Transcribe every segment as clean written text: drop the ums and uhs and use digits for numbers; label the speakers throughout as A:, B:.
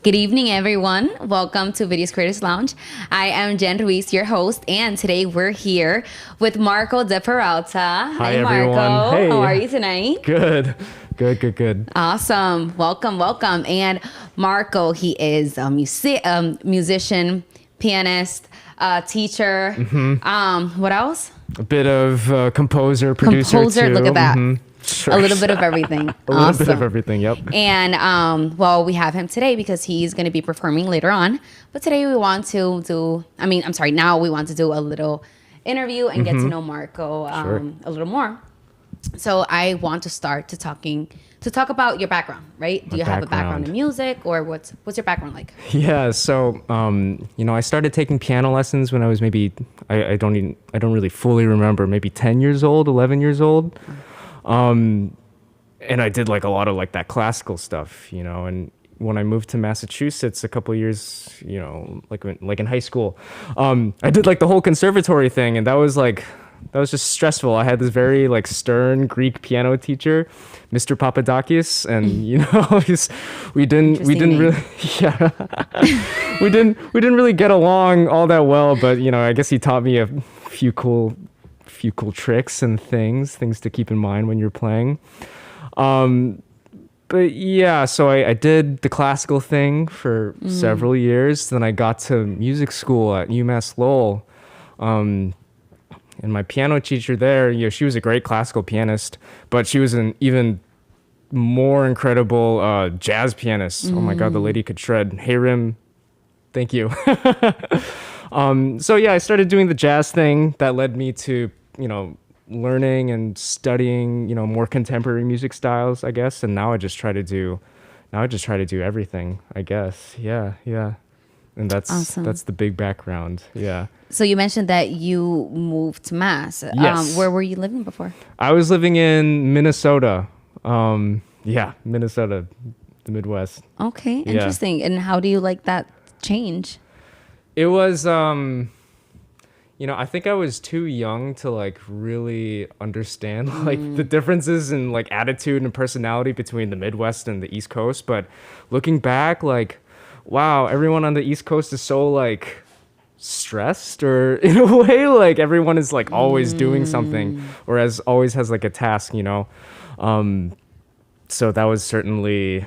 A: Good evening, everyone. Welcome to Videos Creators Lounge. I am Jen Ruiz, your host, and today we're here with Marko de Peralta.
B: Hi,
A: Marko.
B: everyone. Hey.
A: How are you tonight?
B: Good.
A: Awesome. Welcome. And Marko, he is a musician, pianist, teacher. What else?
B: A bit of composer, producer too.
A: Look at that.
B: Sure.
A: A little bit of everything.
B: A little bit of everything, yep.
A: And we have him today because he's going to be performing later on. But today we want to now we want to do a little interview and get to know Marko a little more. So I want to start to talk about your background, right? Do you have a background in music, or what's your background like?
B: Yeah, so I started taking piano lessons when I was maybe I don't really fully remember, maybe 10 years old, 11 years old. And I did like a lot of like that classical stuff, and when I moved to Massachusetts a couple of years, like in high school, I did like the whole conservatory thing, and that was just stressful. I had this very like stern Greek piano teacher, Mr. Papadakis, and we didn't really we didn't really get along all that well, but I guess he taught me a few cool tricks and things to keep in mind when you're playing. But yeah, so I did the classical thing for several years. Then I got to music school at UMass Lowell. And my piano teacher there, she was a great classical pianist, but she was an even more incredible jazz pianist. Oh my God, the lady could shred. Hey, Rim, thank you. So yeah, I started doing the jazz thing. That led me to learning and studying more contemporary music styles, I guess. And now I just try to do everything, I guess. Yeah. And that's
A: awesome.
B: That's the big background. Yeah.
A: So you mentioned that you moved to Mass.
B: Yes.
A: Where were you living before?
B: I was living in Minnesota. Minnesota, the Midwest.
A: Okay, interesting. Yeah. And how do you like that change?
B: It was I think I was too young to like really understand like the differences in like attitude and personality between the Midwest and the East Coast. But looking back, like, wow, everyone on the East Coast is so like stressed, or in a way like everyone is like always doing something, or always has like a task, so that was certainly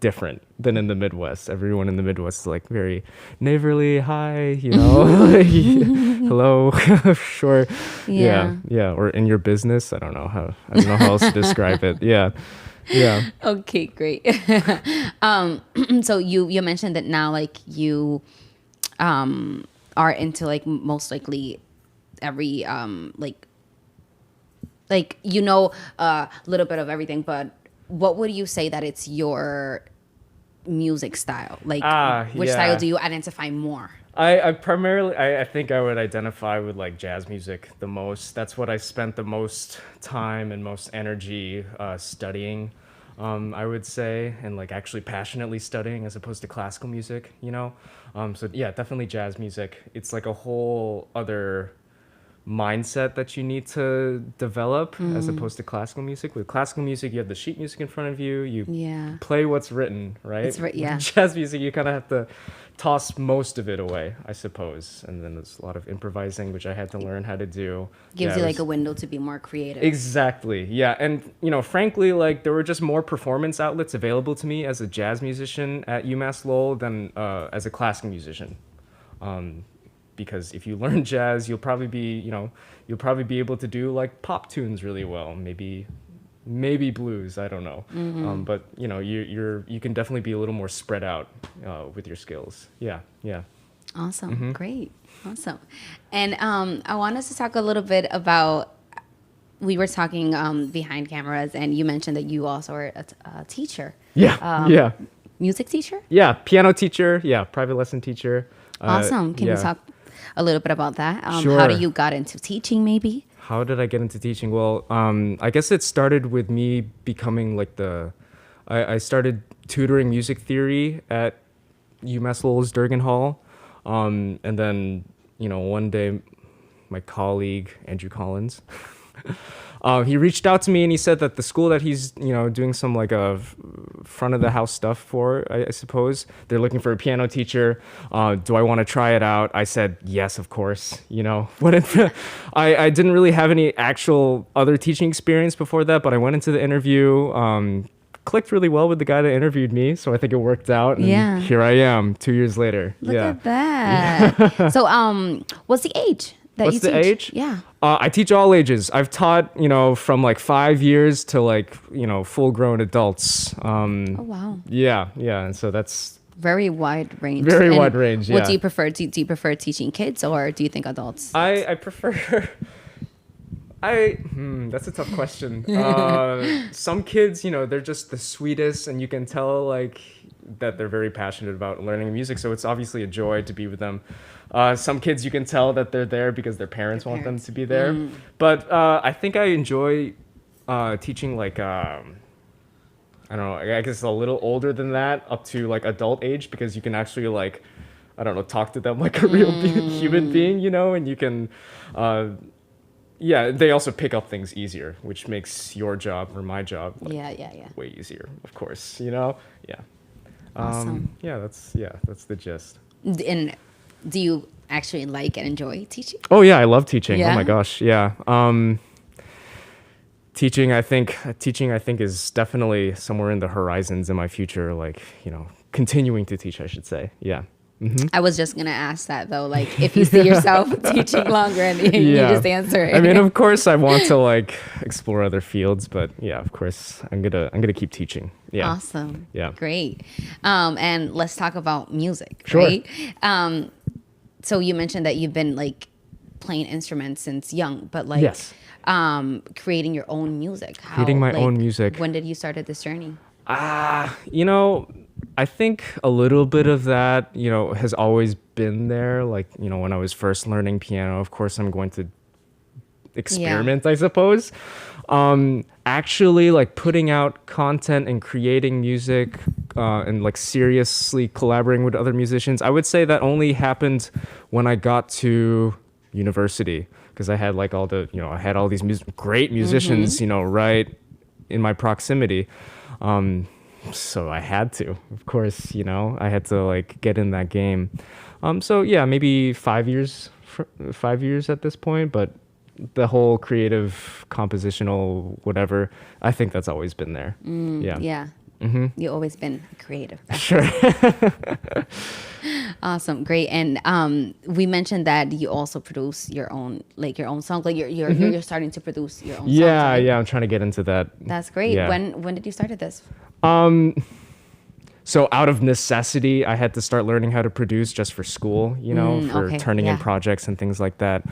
B: different than in the Midwest. Everyone in the Midwest is like very neighborly, hi, like, hello, sure, yeah, or in your business. I don't know how else to describe it. Yeah.
A: Okay, great. So you mentioned that now like you are into like most likely every a little bit of everything, but what would you say that it's your music style? Like, which style do you identify more?
B: I primarily, I think I would identify with like jazz music the most. That's what I spent the most time and most energy studying, I would say, and like actually passionately studying as opposed to classical music, So yeah, definitely jazz music. It's like a whole other mindset that you need to develop as opposed to classical music. With classical music, you have the sheet music in front of you. You play what's written, right? With jazz music, you kind of have to toss most of it away, I suppose. And then there's a lot of improvising, which I had to learn how to do.
A: Gives you like a window to be more creative.
B: Exactly, yeah. And frankly, like there were just more performance outlets available to me as a jazz musician at UMass Lowell than as a classical musician. Because if you learn jazz, you'll probably be able to do like pop tunes really well, maybe blues, I don't know. But you can definitely be a little more spread out with your skills. Yeah.
A: Awesome. Great. Awesome. And I want us to talk a little bit about, we were talking behind cameras, and you mentioned that you also are a teacher.
B: Yeah.
A: Music teacher?
B: Yeah, piano teacher. Yeah, private lesson teacher.
A: Awesome. Can you talk a little bit about that?
B: Sure.
A: How did you got into teaching, maybe?
B: How did I get into teaching? Well, I guess it started with me becoming like I started tutoring music theory at UMass Lowell's Durgan Hall. And then, one day my colleague, Andrew Collins, He reached out to me and he said that the school that he's, doing some like a front of the house stuff for, I suppose, they're looking for a piano teacher. Do I want to try it out? I said, yes, of course. I didn't really have any actual other teaching experience before that, but I went into the interview, clicked really well with the guy that interviewed me. So I think it worked out. And here I am 2 years later.
A: Look at that. Yeah. So, what's the age?
B: What's the age?
A: Yeah.
B: I teach all ages. I've taught, from like 5 years to like, full grown adults.
A: Oh, wow.
B: Yeah. And so that's
A: very wide range.
B: Very wide range. Yeah.
A: What do you prefer? Do you prefer teaching kids or do you think adults?
B: I prefer. That's a tough question. Some kids, they're just the sweetest, and you can tell like that they're very passionate about learning music. So it's obviously a joy to be with them. Some kids, you can tell that they're there because their parents want them to be there. But I think I enjoy teaching like, I don't know, I guess a little older than that up to like adult age, because you can actually like, I don't know, talk to them like a real human being, and you can, they also pick up things easier, which makes your job or my job way easier, of course, Yeah.
A: Awesome.
B: That's the gist.
A: And do you actually like and enjoy teaching?
B: Oh yeah, I love teaching.
A: Yeah?
B: Oh my gosh, yeah. Teaching I think is definitely somewhere in the horizons in my future, like, continuing to teach, I should say. Yeah. Mm-hmm.
A: I was just gonna ask that though, like if you see yourself teaching longer, and you just answer it.
B: I mean, of course, I want to like explore other fields, but yeah, of course, I'm gonna keep teaching. Yeah.
A: Awesome.
B: Yeah.
A: Great. And let's talk about music.
B: Sure.
A: Right? So you mentioned that you've been like playing instruments since young, but like
B: yes.
A: Creating your own music.
B: Creating my own music.
A: When did you start this journey?
B: I think a little bit of that, has always been there. Like, when I was first learning piano, of course, I'm going to experiment, I suppose. Actually, like putting out content and creating music and like seriously collaborating with other musicians, I would say that only happened when I got to university, because I had like all the, I had all these great musicians, right in my proximity. So I had to, of course, I had to like get in that game. So yeah, maybe 5 years at this point, but the whole creative, compositional, whatever, I think that's always been there.
A: Yeah.
B: Mm-hmm.
A: You've always been creative.
B: Sure.
A: Awesome. Great. And we mentioned that you also produce your own songs. Like you're starting to produce your own songs.
B: Yeah,
A: right?
B: yeah. I'm trying to get into that.
A: That's great.
B: Yeah.
A: When did you start this?
B: So out of necessity, I had to start learning how to produce just for school, for turning in projects and things like that.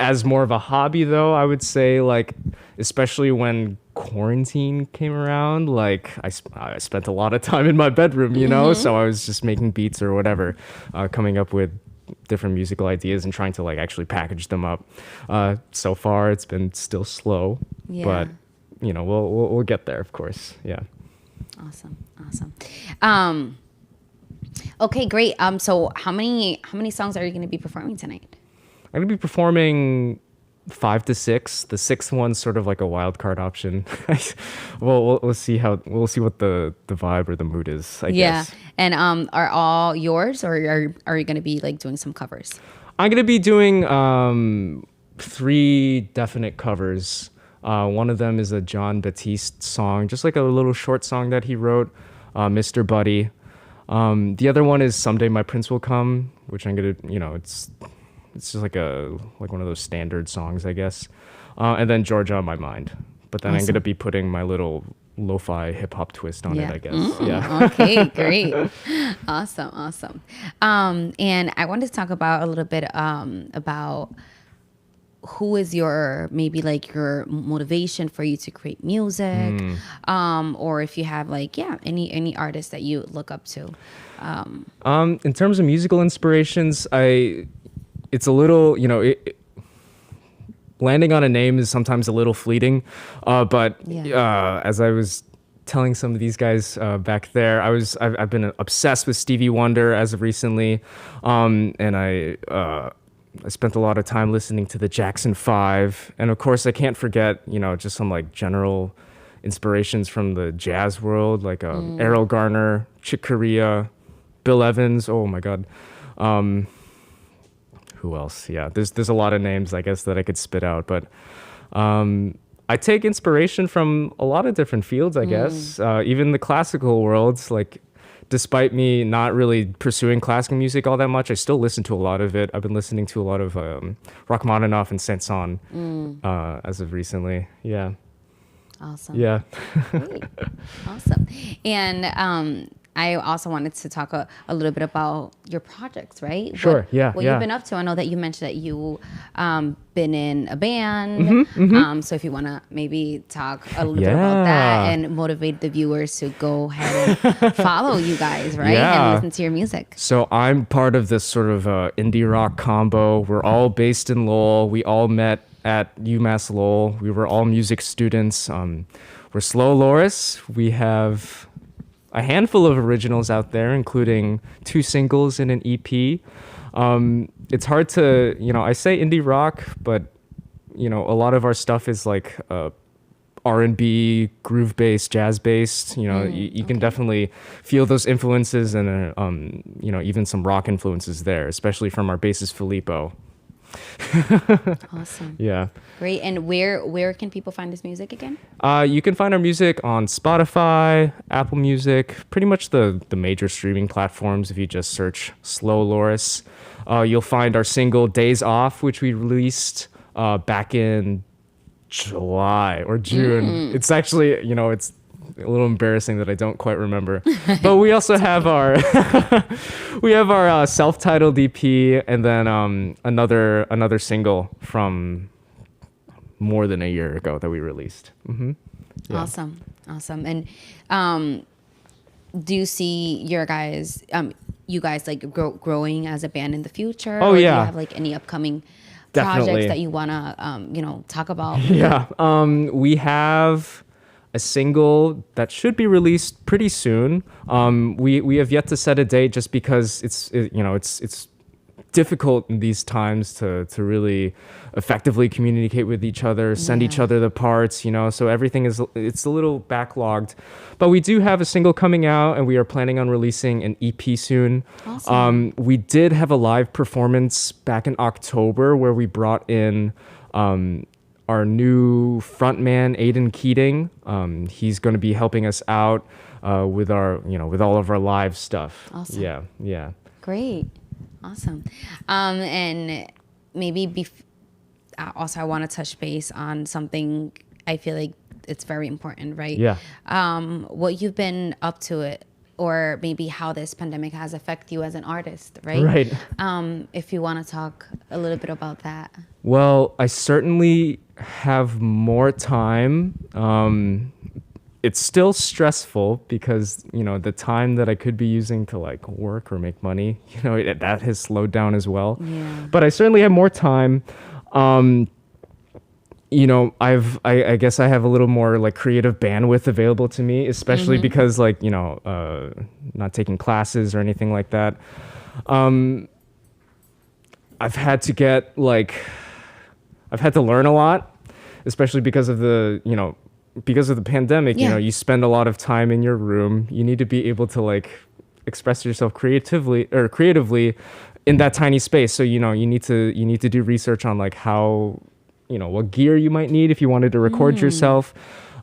B: As more of a hobby, though, I would say, like, especially when quarantine came around, like I spent a lot of time in my bedroom, so I was just making beats or whatever, coming up with different musical ideas and trying to like actually package them up. So far, it's been still slow, but we'll get there, of course. Yeah.
A: Awesome. Okay, great. So how many songs are you going to be performing tonight?
B: I'm gonna be performing 5 to 6. The sixth one's sort of like a wild card option. We'll see what the vibe or the mood is, I guess.
A: And are all yours, or are you gonna be like doing some covers?
B: I'm gonna be doing 3 definite covers. One of them is a John Batiste song, just like a little short song that he wrote, Mr. Buddy. The other one is Someday My Prince Will Come, which I'm gonna, it's just like one of those standard songs, I guess. And then Georgia on My Mind. But then I'm gonna be putting my little lo-fi hip hop twist on it, I guess. Yeah.
A: Okay, great. Awesome. And I wanted to talk about a little bit about who is your motivation for you to create music, or if you have any artist that you look up to.
B: In terms of musical inspirations, it's a little, landing on a name is sometimes a little fleeting, but as I was telling some of these guys back there, I've been obsessed with Stevie Wonder as of recently, and I spent a lot of time listening to the Jackson 5. And of course, I can't forget, just some like general inspirations from the jazz world, like Errol Garner, Chick Corea, Bill Evans. Oh my God. Who else? Yeah, there's a lot of names, I guess, that I could spit out. But I take inspiration from a lot of different fields, I guess. Even the classical worlds, like, despite me not really pursuing classical music all that much, I still listen to a lot of it. I've been listening to a lot of Rachmaninoff and Saint-Saëns as of recently. Yeah.
A: Awesome.
B: Yeah.
A: Great. Awesome. And I also wanted to talk a little bit about your projects, right?
B: Sure.
A: What you've been up to. I know that you mentioned that you been in a band. So if you want to maybe talk a little bit about that and motivate the viewers to go ahead and follow you guys, right? And listen to your music.
B: So I'm part of this sort of indie rock combo. We're all based in Lowell. We all met at UMass Lowell. We were all music students. We're Slow Loris. We have a handful of originals out there, including 2 singles and an EP. It's hard to, I say indie rock, but, a lot of our stuff is like R&B, groove-based, jazz-based. You can definitely feel those influences and, even some rock influences there, especially from our bassist, Filippo.
A: Awesome.
B: Yeah.
A: Great. And where can people find this music again?
B: You can find our music on Spotify, Apple Music, pretty much the major streaming platforms. If you just search Slow Loris, you'll find our single Days Off, which we released back in July or June. It's actually, it's a little embarrassing that I don't quite remember. But we also have our self-titled EP, and then another single from more than a year ago that we released. Yeah.
A: Awesome. And do you see you guys like growing as a band in the future?
B: Oh,
A: or
B: yeah.
A: Do you have like any upcoming projects that you want to talk about?
B: Yeah. We have a single that should be released pretty soon. We have yet to set a date just because it's difficult in these times to really effectively communicate with each other, send each other the parts, so everything it's a little backlogged. But we do have a single coming out, and we are planning on releasing an EP soon.
A: Awesome.
B: We did have a live performance back in October where we brought in our new frontman, Aiden Keating. He's going to be helping us out with with all of our live stuff.
A: Awesome.
B: Yeah.
A: Great. Awesome. And maybe also I want to touch base on something I feel like it's very important, right?
B: Yeah.
A: What you've been up to it, or maybe how this pandemic has affected you as an artist, right?
B: Right.
A: If you want to talk a little bit about that.
B: Well, I certainly have more time. It's still stressful because, the time that I could be using to like work or make money, that has slowed down as well.
A: Yeah.
B: But I certainly have more time. I guess I have a little more like creative bandwidth available to me, especially because like, not taking classes or anything like that. I've had to learn a lot, especially because of the pandemic. You spend a lot of time in your room. You need to be able to like express yourself creatively in that tiny space. So, you need to do research on like how, what gear you might need if you wanted to record yourself,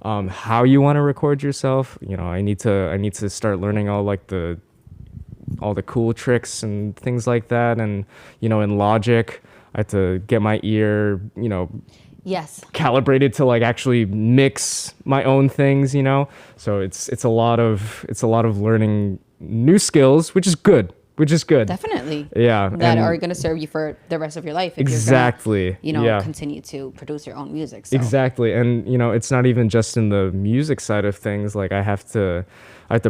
B: how you want to record yourself. I need to start learning all the cool tricks and things like that. And, in Logic, I had to get my ear,
A: Yes.
B: calibrated to like actually mix my own things, So it's a lot of learning new skills, which is good.
A: Definitely.
B: Yeah.
A: That are going to serve you for the rest of your life. If
B: Exactly.
A: You're gonna, continue to produce your own music. So.
B: Exactly. And, it's not even just in the music side of things. Like I have to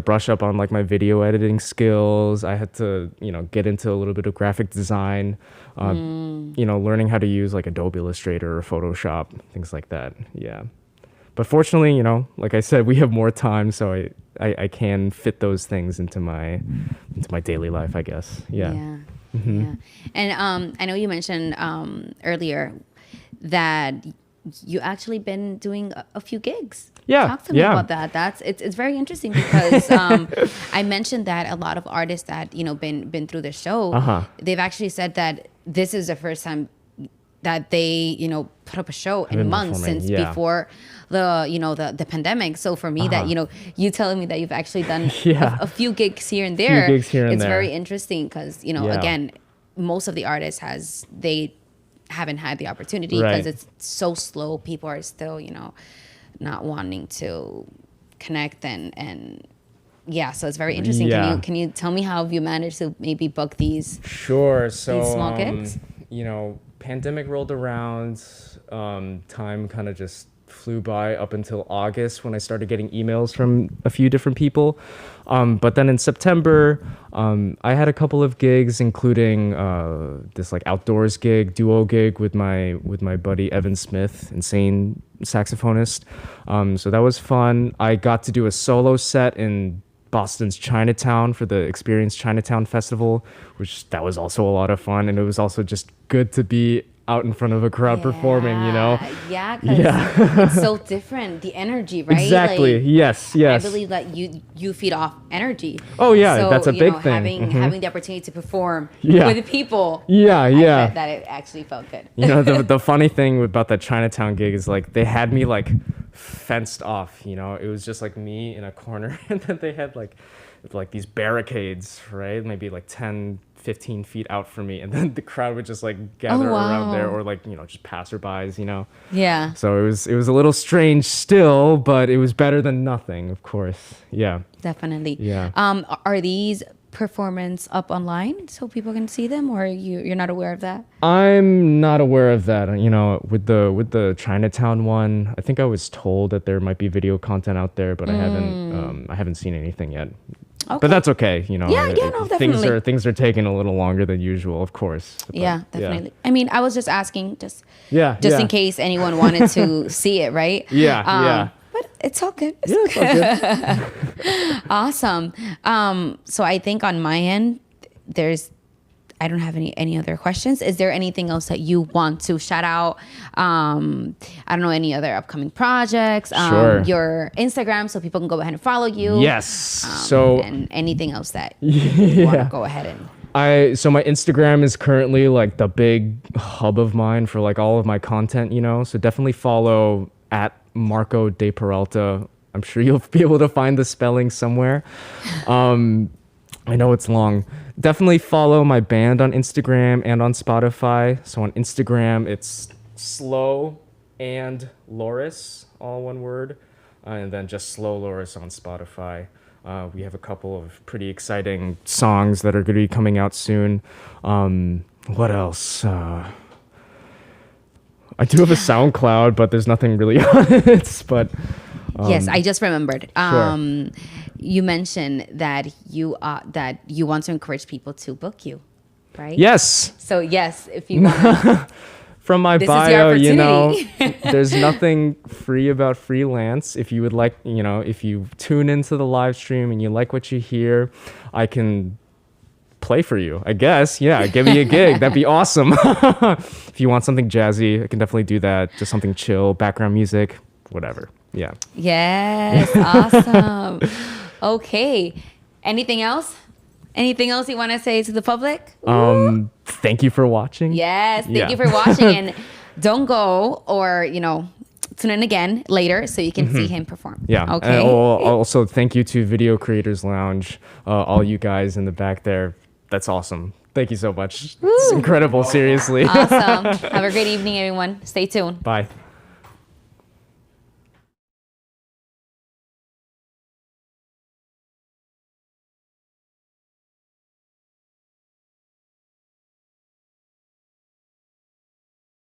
B: brush up on like my video editing skills. I had to, get into a little bit of graphic design, learning how to use like Adobe Illustrator or Photoshop, things like that. Yeah. But fortunately, like I said, we have more time, so I can fit those things into my daily life, I guess. Yeah.
A: Yeah. And I know you mentioned earlier that you actually been doing a few gigs.
B: Yeah.
A: Talk to me about that. It's very interesting because I mentioned that a lot of artists that, you know, been through the show, they've actually said that this is the first time that they, you know, put up a show in months since before the, you know, the pandemic. So for me that, you know, you telling me that you've actually done a few gigs here and there, it's very interesting because, you know, again, most of the artists they haven't had the opportunity because it's so slow. People are still, you know, not wanting to connect and yeah, so it's very interesting. Can you tell me how have you managed to maybe book these
B: so
A: these small gigs?
B: You know, pandemic rolled around, time kind of just flew by up until August when I started getting emails from a few different people. But then in September, I had a couple of gigs, including this like outdoors duo gig with my buddy Evan Smith, insane saxophonist. So that was fun. I got to do a solo set in Boston's Chinatown for the Experience Chinatown Festival, which that was also a lot of fun. And it was also just good to be out in front of a crowd performing, you know?
A: Yeah, because it's so different, the energy, right?
B: Exactly, like, yes.
A: I believe that you feed off energy.
B: Oh, yeah,
A: so,
B: that's a big thing.
A: Having the opportunity to perform with people.
B: I bet
A: that it actually felt good.
B: You know, the funny thing about that Chinatown gig is like they had me like fenced off, you know? It was just like me in a corner and then they had like these barricades, right? Maybe like 10, 15 feet out from me, and then the crowd would just like gather around there, or like, you know, just passerbys, you know.
A: Yeah.
B: So it was a little strange still, but it was better than nothing, of course. Yeah.
A: Definitely.
B: Yeah.
A: Are these performance up online so people can see them, or you're not aware of that?
B: I'm not aware of that. You know, with the Chinatown one, I think I was told that there might be video content out there, but I haven't seen anything yet. Okay. But that's okay, you know.
A: Yeah, no, definitely.
B: Things are taking a little longer than usual, of course. But,
A: definitely. Yeah. I mean, I was just asking, just in case anyone wanted to see it, right?
B: Yeah.
A: But it's all good.
B: It's all good.
A: Awesome. So I think on my end, I don't have any other questions. Is there anything else that you want to shout out? I don't know, any other upcoming projects?
B: Sure.
A: Your Instagram, so people can go ahead and follow you.
B: Yes.
A: And anything else that you want to go ahead and.
B: So my Instagram is currently like the big hub of mine for like all of my content, you know. So definitely follow at Marko de Peralta. I'm sure you'll be able to find the spelling somewhere. I know it's long. Definitely follow my band on Instagram and on Spotify. So on Instagram, it's Slow and Loris, all one word. And then just Slow Loris on Spotify. We have a couple of pretty exciting songs that are going to be coming out soon. What else? I do have a SoundCloud, but there's nothing really on it. But
A: yes, I just remembered.
B: Sure.
A: You mentioned that you want to encourage people to book you, right?
B: Yes.
A: So yes, if you want.
B: From my bio, you know, there's nothing free about freelance. If you would like, you know, if you tune into the live stream and you like what you hear, I can play for you, I guess. Yeah, give me a gig. That'd be awesome. If you want something jazzy, I can definitely do that. Just something chill, background music, whatever. Yeah.
A: Yes, awesome. Okay. Anything else? Anything else you want to say to the public?
B: Thank you for watching.
A: Yes, thank you for watching. And don't go, or, you know, tune in again later so you can see him perform.
B: Yeah.
A: Okay.
B: And also, thank you to Video Creators Lounge, all you guys in the back there. That's awesome. Thank you so much. Woo. It's incredible, seriously.
A: Awesome. Have a great evening, everyone. Stay tuned.
B: Bye.